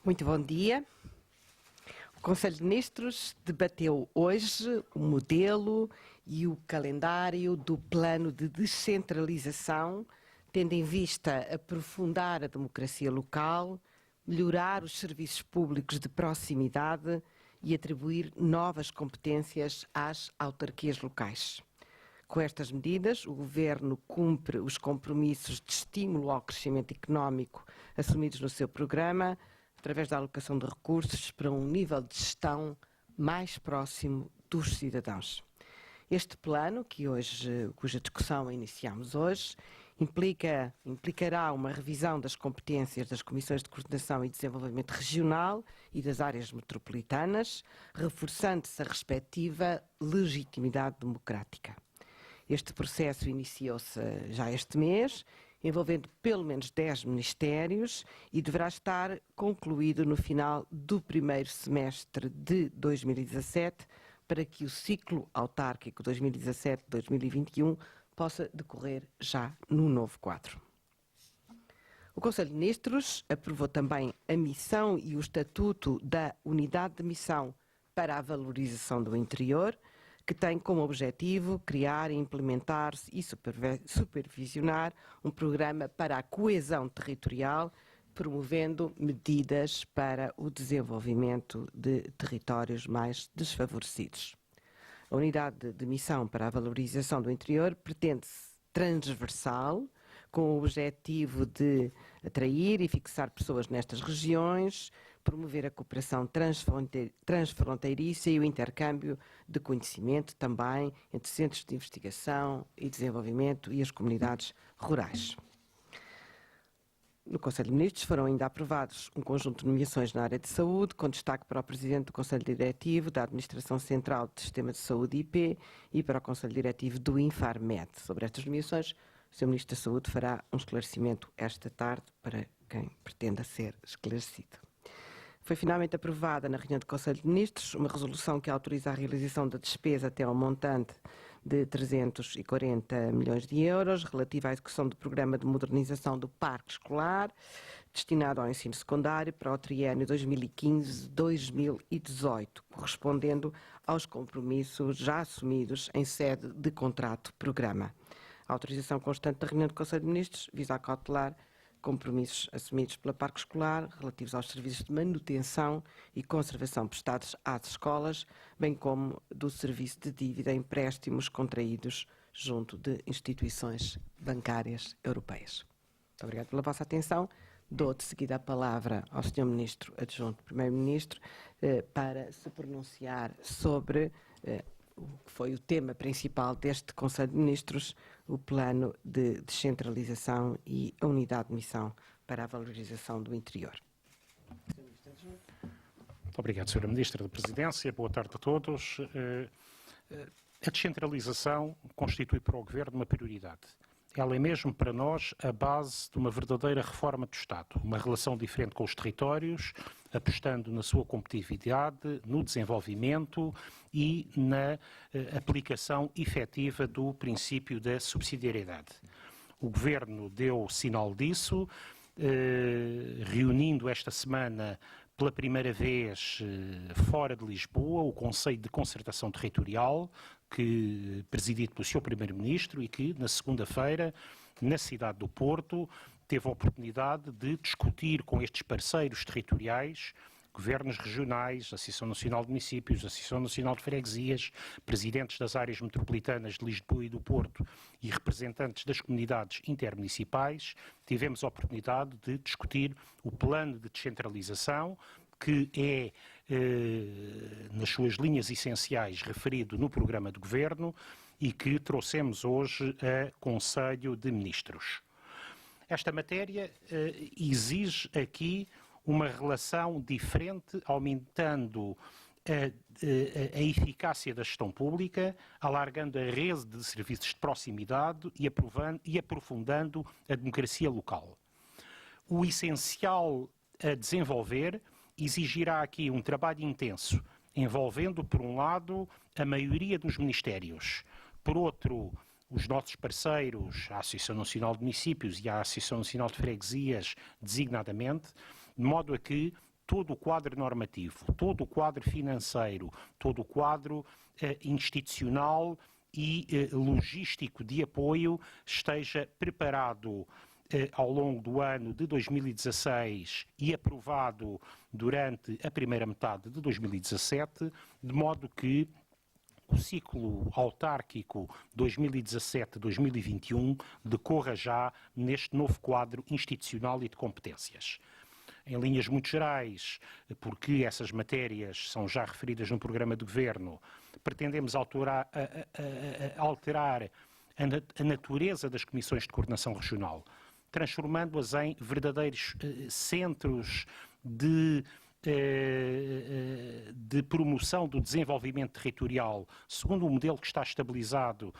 Muito bom dia. O Conselho de Ministros debateu hoje o modelo e o calendário do plano de descentralização, tendo em vista aprofundar a democracia local, melhorar os serviços públicos de proximidade e atribuir novas competências às autarquias locais. Com estas medidas, o Governo cumpre os compromissos de estímulo ao crescimento económico assumidos no seu programa, através da alocação de recursos para um nível de gestão mais próximo dos cidadãos. Este plano, cuja discussão iniciamos hoje, implicará uma revisão das competências das Comissões de Coordenação e Desenvolvimento Regional e das áreas metropolitanas, reforçando-se a respectiva legitimidade democrática. Este processo iniciou-se já este mês, envolvendo pelo menos 10 ministérios e deverá estar concluído no final do primeiro semestre de 2017, para que o ciclo autárquico 2017-2021 possa decorrer já no novo quadro. O Conselho de Ministros aprovou também a missão e o estatuto da Unidade de Missão para a Valorização do Interior, que tem como objetivo criar, implementar e supervisionar um programa para a coesão territorial, promovendo medidas para o desenvolvimento de territórios mais desfavorecidos. A Unidade de Missão para a Valorização do Interior pretende-se transversal, com o objetivo de atrair e fixar pessoas nestas regiões, promover a cooperação transfronteiriça e o intercâmbio de conhecimento também entre centros de investigação e desenvolvimento e as comunidades rurais. No Conselho de Ministros foram ainda aprovados um conjunto de nomeações na área de saúde, com destaque para o Presidente do Conselho Diretivo da Administração Central do Sistema de Saúde IP e para o Conselho Diretivo do Infarmed. Sobre estas nomeações, o Sr. Ministro da Saúde fará um esclarecimento esta tarde para quem pretenda ser esclarecido. Foi finalmente aprovada na reunião do Conselho de Ministros uma resolução que autoriza a realização da despesa até ao montante de 340 milhões de euros, relativa à execução do programa de modernização do parque escolar, destinado ao ensino secundário para o triênio 2015-2018, correspondendo aos compromissos já assumidos em sede de contrato-programa. A autorização constante da reunião do Conselho de Ministros visa acautelar compromissos assumidos pela Parque Escolar relativos aos serviços de manutenção e conservação prestados às escolas, bem como do serviço de dívida e empréstimos contraídos junto de instituições bancárias europeias. Muito obrigado pela vossa atenção. Dou de seguida a palavra ao Sr. Ministro Adjunto Primeiro-Ministro para se pronunciar sobre o que foi o tema principal deste Conselho de Ministros, o plano de descentralização e a unidade de missão para a valorização do interior. Muito obrigado, Sra. Ministra da Presidência. Boa tarde a todos. A descentralização constitui para o Governo uma prioridade. Ela é mesmo para nós a base de uma verdadeira reforma do Estado, uma relação diferente com os territórios, apostando na sua competitividade, no desenvolvimento e na aplicação efetiva do princípio da subsidiariedade. O Governo deu sinal disso, reunindo esta semana pela primeira vez fora de Lisboa o Conselho de Concertação Territorial, presidido pelo Sr. Primeiro-Ministro e que, na segunda-feira, na cidade do Porto, teve a oportunidade de discutir com estes parceiros territoriais, governos regionais, Associação Nacional de Municípios, Associação Nacional de Freguesias, presidentes das áreas metropolitanas de Lisboa e do Porto e representantes das comunidades intermunicipais. Tivemos a oportunidade de discutir o plano de descentralização, que é, nas suas linhas essenciais, referido no programa de governo e que trouxemos hoje a Conselho de Ministros. Esta matéria exige aqui uma relação diferente, aumentando a eficácia da gestão pública, alargando a rede de serviços de proximidade e aprofundando a democracia local. O essencial a desenvolver exigirá aqui um trabalho intenso, envolvendo, por um lado, a maioria dos ministérios, por outro, os nossos parceiros, a Associação Nacional de Municípios e a Associação Nacional de Freguesias, designadamente, de modo a que todo o quadro normativo, todo o quadro financeiro, todo o quadro institucional e logístico de apoio esteja preparado ao longo do ano de 2016 e aprovado durante a primeira metade de 2017, de modo que o ciclo autárquico 2017-2021 decorra já neste novo quadro institucional e de competências. Em linhas muito gerais, porque essas matérias são já referidas no programa de governo, pretendemos alterar a natureza das comissões de coordenação regional, transformando-as em verdadeiros centros de promoção do desenvolvimento territorial, segundo um modelo que está estabilizado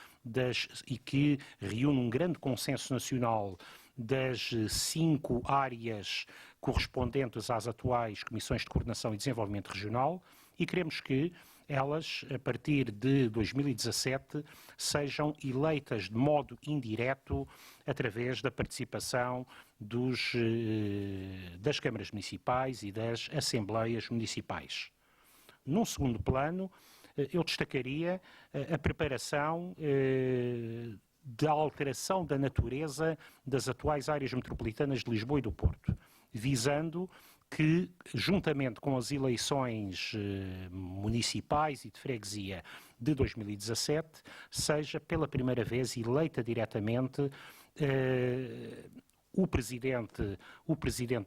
e que reúne um grande consenso nacional das 5 áreas correspondentes às atuais Comissões de Coordenação e Desenvolvimento Regional, e queremos que elas, a partir de 2017, sejam eleitas de modo indireto através da participação das câmaras municipais e das assembleias municipais. Num segundo plano, eu destacaria a preparação da alteração da natureza das atuais áreas metropolitanas de Lisboa e do Porto, visando que, juntamente com as eleições municipais e de freguesia de 2017, seja pela primeira vez eleita diretamente o presidente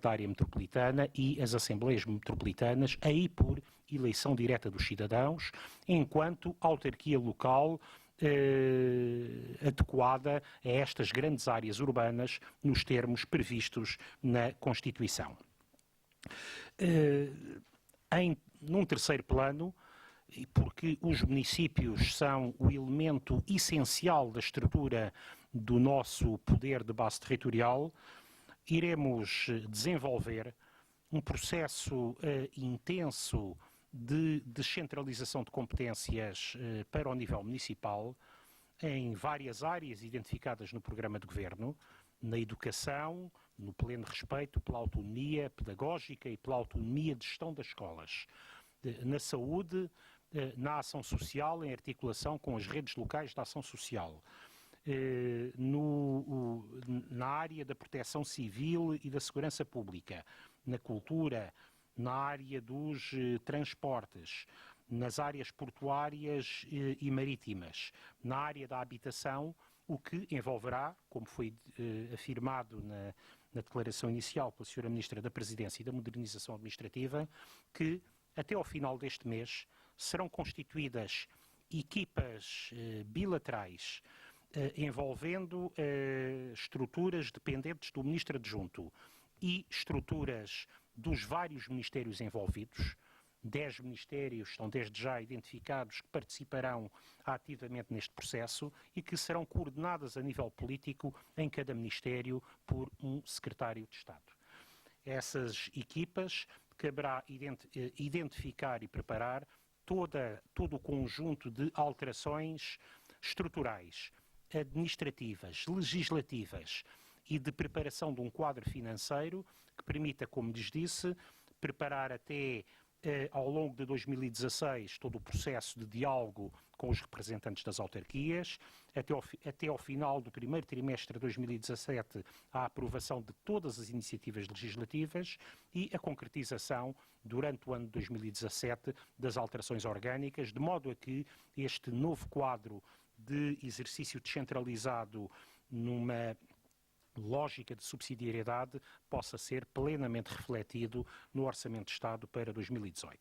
da área metropolitana e as assembleias metropolitanas, aí por eleição direta dos cidadãos, enquanto autarquia local adequada a estas grandes áreas urbanas nos termos previstos na Constituição. Num terceiro plano, porque os municípios são o elemento essencial da estrutura do nosso poder de base territorial, iremos desenvolver um processo intenso de descentralização de competências para o nível municipal, em várias áreas identificadas no programa de governo, na educação, no pleno respeito pela autonomia pedagógica e pela autonomia de gestão das escolas, na saúde, na ação social, em articulação com as redes locais de ação social, na área da proteção civil e da segurança pública, na cultura, na área dos transportes, nas áreas portuárias e marítimas, na área da habitação, o que envolverá, como foi afirmado na declaração inicial pela Sra. Ministra da Presidência e da Modernização Administrativa, que até ao final deste mês serão constituídas equipas bilaterais envolvendo estruturas dependentes do Ministro Adjunto e estruturas dos vários ministérios envolvidos. 10 ministérios estão desde já identificados que participarão ativamente neste processo e que serão coordenadas a nível político em cada ministério por um secretário de Estado. Essas equipas caberá identificar e preparar todo o conjunto de alterações estruturais, administrativas, legislativas e de preparação de um quadro financeiro que permita, como lhes disse, preparar até ao longo de 2016 todo o processo de diálogo com os representantes das autarquias, até ao final do primeiro trimestre de 2017 a aprovação de todas as iniciativas legislativas e a concretização durante o ano de 2017 das alterações orgânicas, de modo a que este novo quadro de exercício descentralizado numa lógica de subsidiariedade possa ser plenamente refletido no Orçamento de Estado para 2018.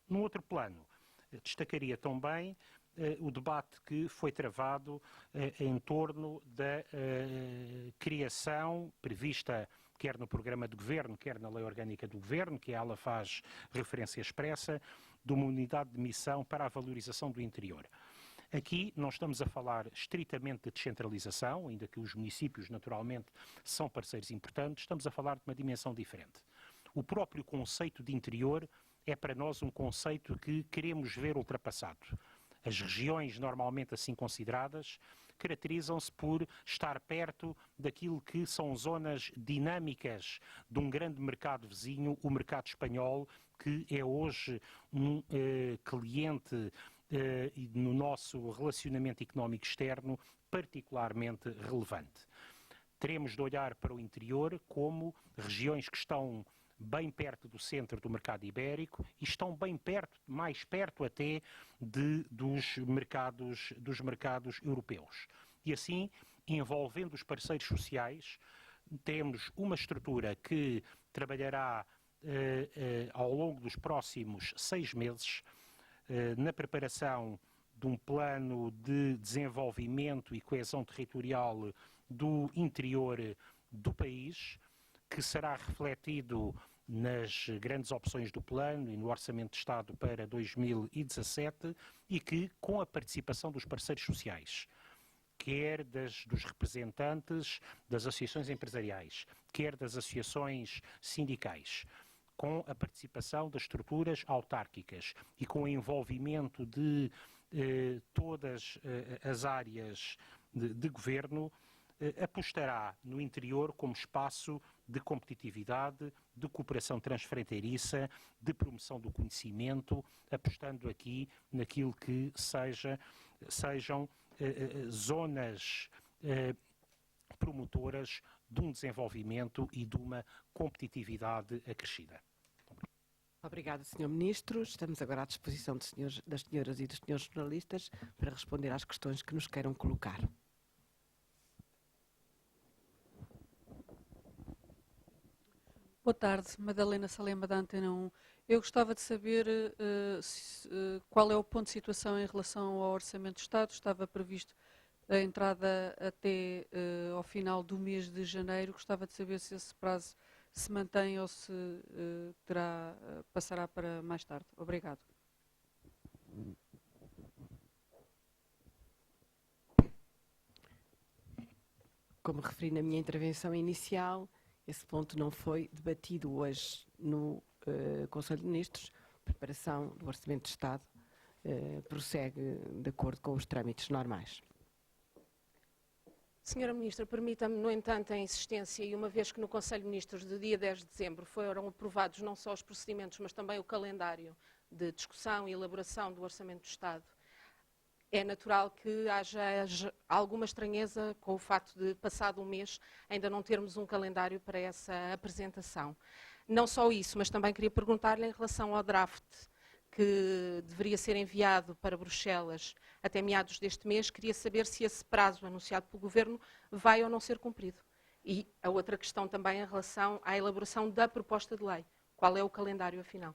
No outro plano, destacaria também o debate que foi travado em torno da criação prevista quer no programa de governo, quer na lei orgânica do governo, que ela faz referência expressa, de uma unidade de missão para a valorização do interior. Aqui não estamos a falar estritamente de descentralização, ainda que os municípios naturalmente são parceiros importantes, estamos a falar de uma dimensão diferente. O próprio conceito de interior é para nós um conceito que queremos ver ultrapassado. As regiões normalmente assim consideradas caracterizam-se por estar perto daquilo que são zonas dinâmicas de um grande mercado vizinho, o mercado espanhol, que é hoje um cliente no nosso relacionamento económico externo particularmente relevante. Teremos de olhar para o interior como regiões que estão bem perto do centro do mercado ibérico e estão bem perto, mais perto até dos mercados europeus. E assim, envolvendo os parceiros sociais, temos uma estrutura que trabalhará ao longo dos próximos 6 meses na preparação de um plano de desenvolvimento e coesão territorial do interior do país, que será refletido nas grandes opções do plano e no Orçamento de Estado para 2017 e que, com a participação dos parceiros sociais, quer dos representantes das associações empresariais, quer das associações sindicais, com a participação das estruturas autárquicas e com o envolvimento de todas as áreas de governo, apostará no interior como espaço de competitividade, de cooperação transfronteiriça, de promoção do conhecimento, apostando aqui naquilo que sejam zonas promotoras de um desenvolvimento e de uma competitividade acrescida. Obrigada, Sr. Ministro. Estamos agora à disposição das senhoras e dos senhores jornalistas para responder às questões que nos queiram colocar. Boa tarde, Madalena Salema da Antena 1. Eu gostava de saber qual é o ponto de situação em relação ao Orçamento de Estado. Estava previsto a entrada até ao final do mês de janeiro. Gostava de saber se esse prazo se mantém ou se passará para mais tarde. Obrigado. Como referi na minha intervenção inicial, esse ponto não foi debatido hoje no Conselho de Ministros. A preparação do Orçamento de Estado prossegue de acordo com os trâmites normais. Senhora Ministra, permita-me, no entanto, a insistência, e uma vez que no Conselho de Ministros do dia 10 de dezembro foram aprovados não só os procedimentos, mas também o calendário de discussão e elaboração do Orçamento do Estado, é natural que haja alguma estranheza com o facto de, passado um mês, ainda não termos um calendário para essa apresentação. Não só isso, mas também queria perguntar-lhe em relação ao draft que deveria ser enviado para Bruxelas até meados deste mês, queria saber se esse prazo anunciado pelo Governo vai ou não ser cumprido. E a outra questão também em relação à elaboração da proposta de lei. Qual é o calendário, afinal?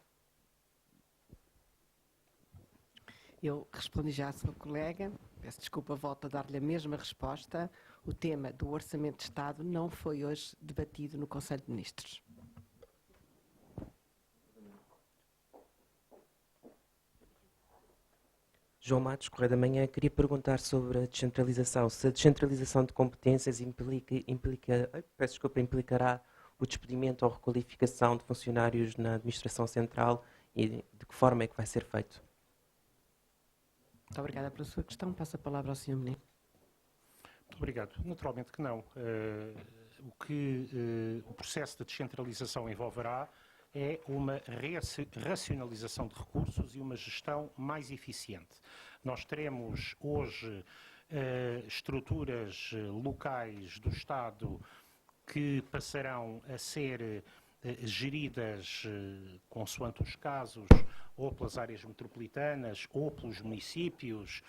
Eu respondi já à sua colega, peço desculpa, volto a dar-lhe a mesma resposta. O tema do Orçamento de Estado não foi hoje debatido no Conselho de Ministros. João Matos, Correio da Manhã, queria perguntar sobre a descentralização. Se a descentralização de competências implicará o despedimento ou requalificação de funcionários na administração central e de que forma é que vai ser feito? Muito obrigada pela sua questão. Passo a palavra ao Sr. Ministro. Muito obrigado. Naturalmente que não. O processo de descentralização envolverá é uma racionalização de recursos e uma gestão mais eficiente. Nós teremos hoje estruturas locais do Estado que passarão a ser geridas consoante os casos, ou pelas áreas metropolitanas, ou pelos municípios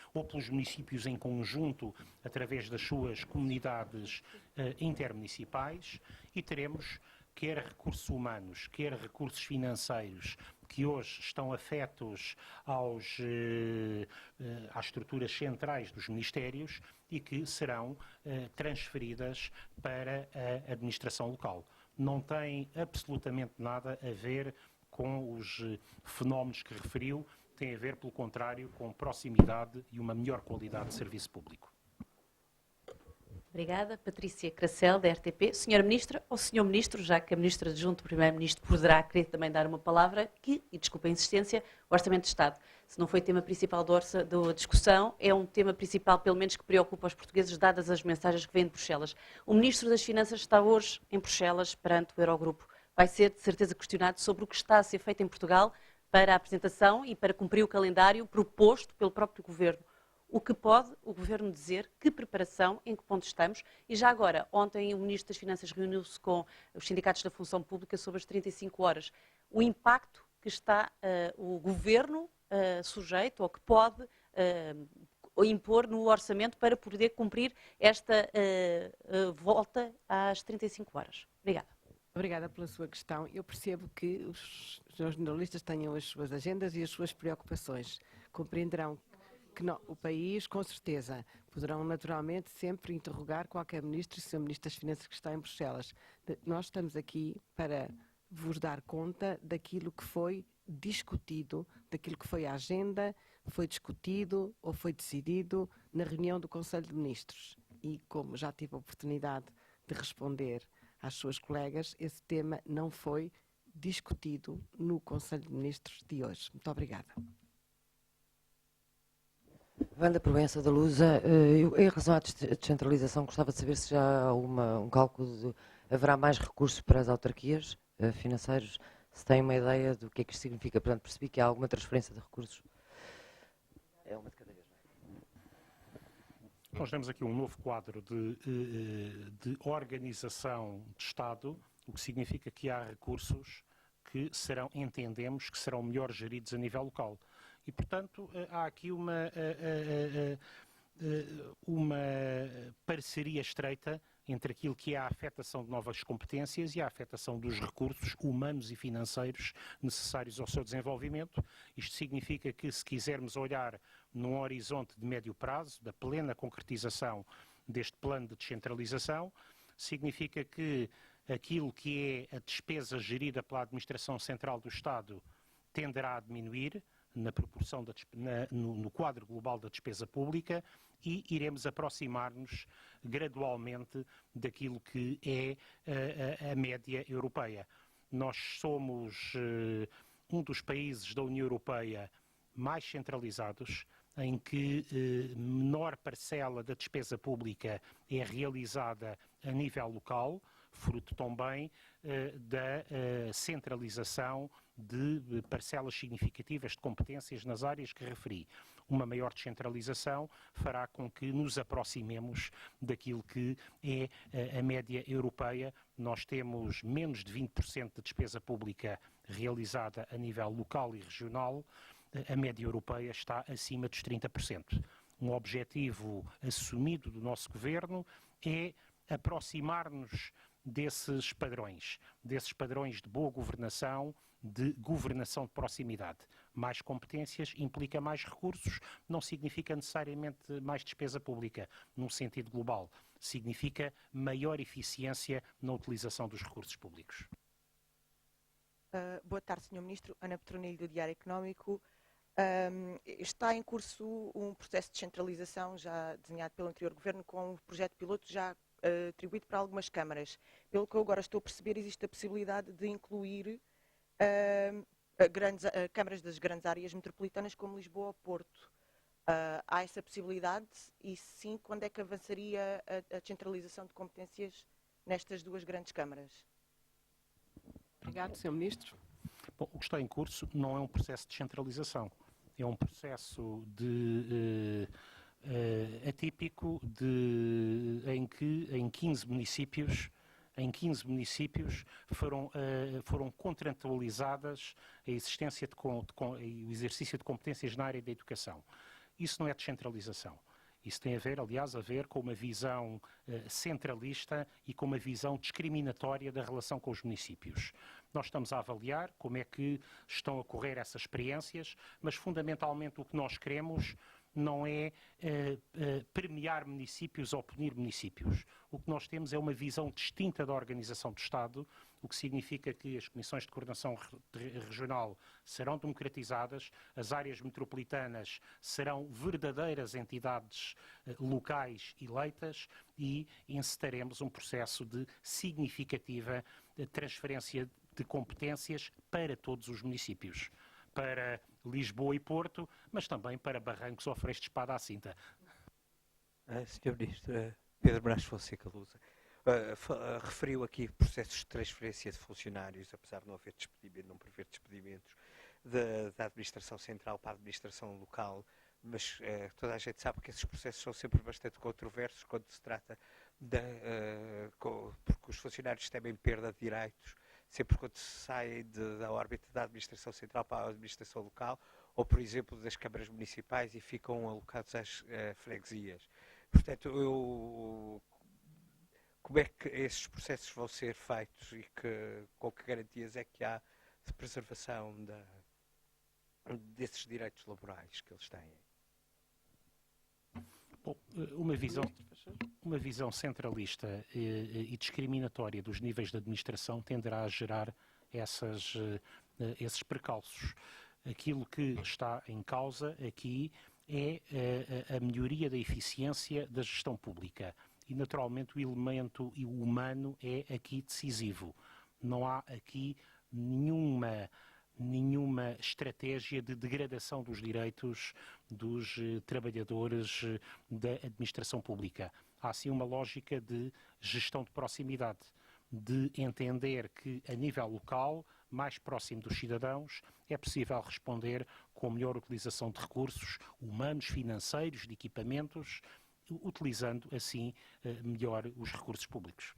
em conjunto, através das suas comunidades intermunicipais, e teremos quer recursos humanos, quer recursos financeiros, que hoje estão afetos às estruturas centrais dos ministérios e que serão transferidas para a administração local. Não tem absolutamente nada a ver com os fenómenos que referiu, tem a ver, pelo contrário, com proximidade e uma melhor qualidade de serviço público. Obrigada. Patrícia Cracel, da RTP. Senhora Ministra ou Senhor Ministro, já que a Ministra Adjunto do Primeiro-Ministro poderá querer também dar uma palavra, e desculpa a insistência, o Orçamento de Estado. Se não foi tema principal da discussão, é um tema principal, pelo menos, que preocupa os portugueses, dadas as mensagens que vêm de Bruxelas. O Ministro das Finanças está hoje em Bruxelas, perante o Eurogrupo. Vai ser, de certeza, questionado sobre o que está a ser feito em Portugal para a apresentação e para cumprir o calendário proposto pelo próprio Governo. O que pode o Governo dizer, que preparação, em que ponto estamos? E já agora, ontem o Ministro das Finanças reuniu-se com os sindicatos da função pública sobre as 35 horas. O impacto que está o Governo sujeito ou que pode impor no orçamento para poder cumprir esta volta às 35 horas. Obrigada. Obrigada pela sua questão. Eu percebo que os jornalistas tenham as suas agendas e as suas preocupações. Compreenderão que o país, com certeza, poderão naturalmente sempre interrogar qualquer ministro e seu ministro das Finanças que está em Bruxelas. Nós estamos aqui para vos dar conta daquilo que foi discutido, daquilo que foi a agenda, foi discutido ou foi decidido na reunião do Conselho de Ministros. E como já tive a oportunidade de responder às suas colegas, esse tema não foi discutido no Conselho de Ministros de hoje. Muito obrigada. Wanda Proença da Lusa, em relação à descentralização, gostava de saber se já há um cálculo de haverá mais recursos para as autarquias financeiros, se tem uma ideia do que é que isto significa. Portanto, percebi que há alguma transferência de recursos. É uma de cada vez. Nós temos aqui um novo quadro de organização de Estado, o que significa que há recursos que entendemos que serão melhor geridos a nível local. E, portanto, há aqui uma parceria estreita entre aquilo que é a afetação de novas competências e a afetação dos recursos humanos e financeiros necessários ao seu desenvolvimento. Isto significa que, se quisermos olhar num horizonte de médio prazo, da plena concretização deste plano de descentralização, significa que aquilo que é a despesa gerida pela Administração Central do Estado tenderá a diminuir na proporção no quadro global da despesa pública e iremos aproximar-nos gradualmente daquilo que é a média europeia. Nós somos um dos países da União Europeia mais centralizados, em que menor parcela da despesa pública é realizada a nível local, fruto também da centralização de parcelas significativas de competências nas áreas que referi. Uma maior descentralização fará com que nos aproximemos daquilo que é a média europeia. Nós temos menos de 20% de despesa pública realizada a nível local e regional. A média europeia está acima dos 30%. Um objetivo assumido do nosso governo é aproximar-nos desses padrões de boa governação, de governação de proximidade. Mais competências implica mais recursos, não significa necessariamente mais despesa pública, num sentido global. Significa maior eficiência na utilização dos recursos públicos. Boa tarde, Sr. Ministro. Ana Petronilho, do Diário Económico. Está em curso um processo de descentralização já desenhado pelo anterior Governo, com um projeto piloto já atribuído para algumas câmaras. Pelo que eu agora estou a perceber, existe a possibilidade de incluir câmaras das grandes áreas metropolitanas como Lisboa ou Porto. Há essa possibilidade e, sim, quando é que avançaria a descentralização de competências nestas duas grandes câmaras? Obrigado, Sr. Ministro. Bom, o que está em curso não é um processo de descentralização, é um processo atípico em que em 15 municípios foram contratualizadas a existência e o exercício de competências na área da educação. Isso não é descentralização. Isso tem a ver com uma visão centralista e com uma visão discriminatória da relação com os municípios. Nós estamos a avaliar como é que estão a correr essas experiências, mas fundamentalmente o que nós queremos não é premiar municípios ou punir municípios. O que nós temos é uma visão distinta da organização do Estado, o que significa que as comissões de coordenação regional serão democratizadas, as áreas metropolitanas serão verdadeiras entidades locais eleitas e encetaremos um processo de significativa transferência de competências para todos os municípios. Para Lisboa e Porto, mas também para Barrancos ou Freixo de Espada à Cinta. Sr. Ministro, Pedro Brás Fonseca Lusa, referiu aqui processos de transferência de funcionários, apesar de não haver despedimento, não prever despedimentos, da administração central para a administração local, mas toda a gente sabe que esses processos são sempre bastante controversos quando se trata porque os funcionários temem perda de direitos, sempre quando se saem da órbita da administração central para a administração local, ou, por exemplo, das câmaras municipais e ficam alocados às freguesias. Portanto, como é que esses processos vão ser feitos e com que garantias é que há de preservação desses direitos laborais que eles têm? Bom, uma visão centralista e discriminatória dos níveis de administração tenderá a gerar esses precalços. Aquilo que está em causa aqui é a melhoria da eficiência da gestão pública e, naturalmente, o elemento humano é aqui decisivo. Não há aqui nenhuma estratégia de degradação dos direitos dos trabalhadores da administração pública. Há sim uma lógica de gestão de proximidade, de entender que a nível local, mais próximo dos cidadãos, é possível responder com melhor utilização de recursos humanos, financeiros, de equipamentos, utilizando assim melhor os recursos públicos.